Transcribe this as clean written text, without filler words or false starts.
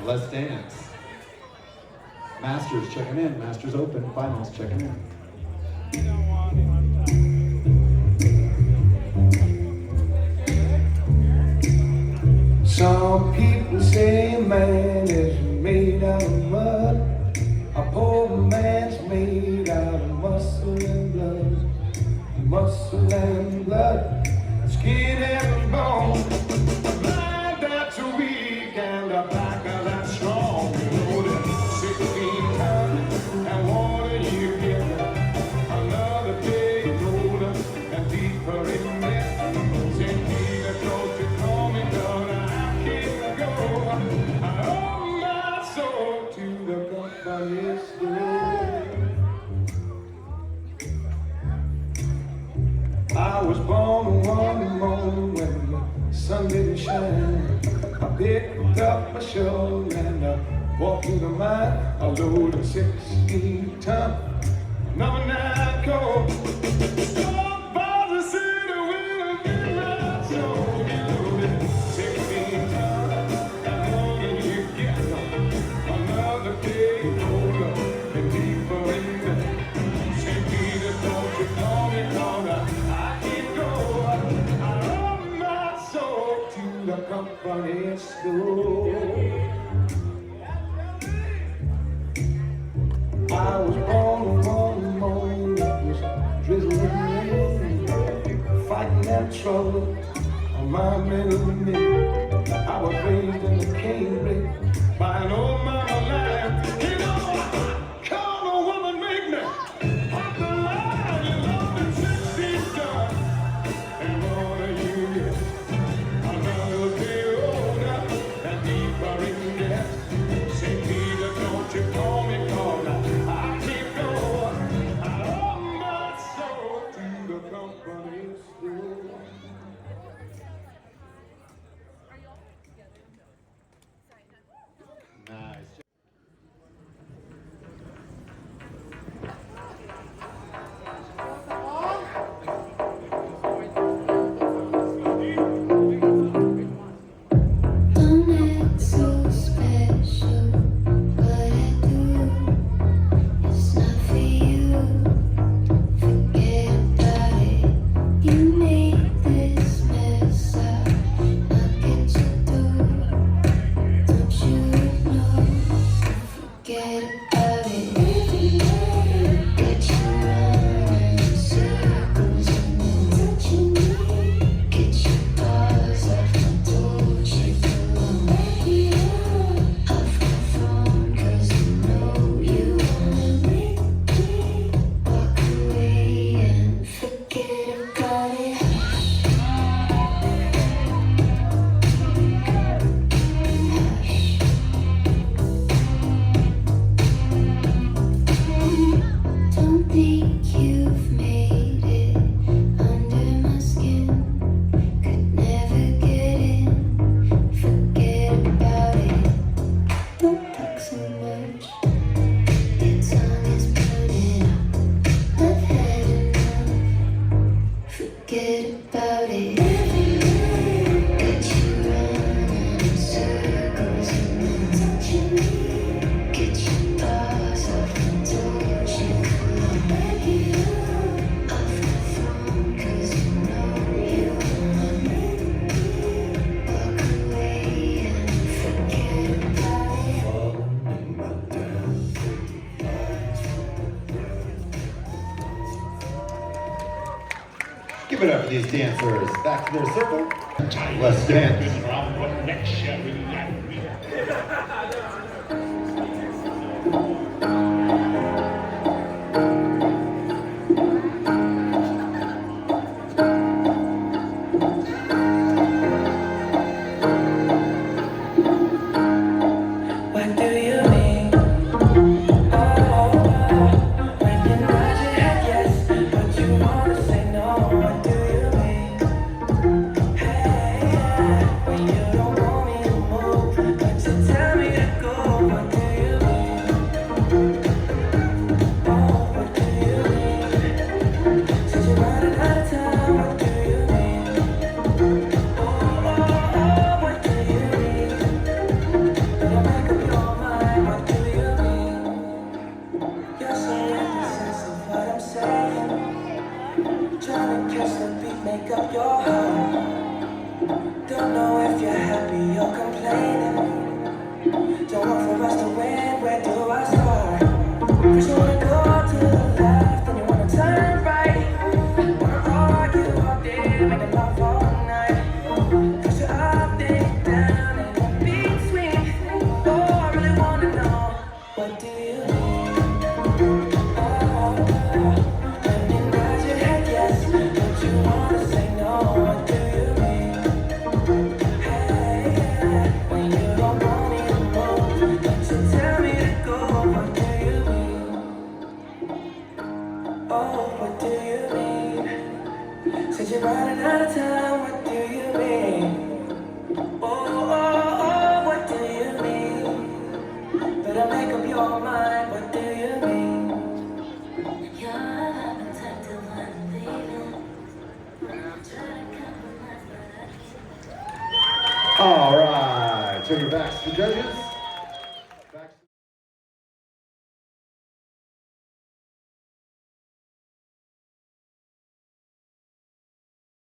Let's dance. Masters checking in. Masters open. Finals checking in. Some people say a man is made out of mud. A poor man's made out of muscle and blood. Muscle and blood, skin and bone. A mind that's weak and a backer that's strong. You know that 16 times and water you get. Another day older and deeper in debt. St. Peter, don't you call me, God, I can't go. I owe my soul to the company store. I was born one morning when the sun didn't shine. I picked up my shovel and I walked through the mine. I loaded 16-ton, number 9 coal. Stop by the city with a big red soul. You loaded 16-ton, and more than you get. Another day older and deeper in debt. St. Peter, don't you call me, call me. The company store. I was born one morning, it was drizzling rain, fighting that trouble on my middle name. I was raised in the canebrake by an old mama lamb. You know, come a woman make me hop the line. You know the 16 done, and what do you get? Another day older and deeper in debt. St. Peter, don't you call me, call me. I can't go. I owe my soul to the company store. Nice. Give it up for these dancers. Back to their circle. Let's dance. When you don't want me to move, but you tell me to go. All right, turn your backs to the judges.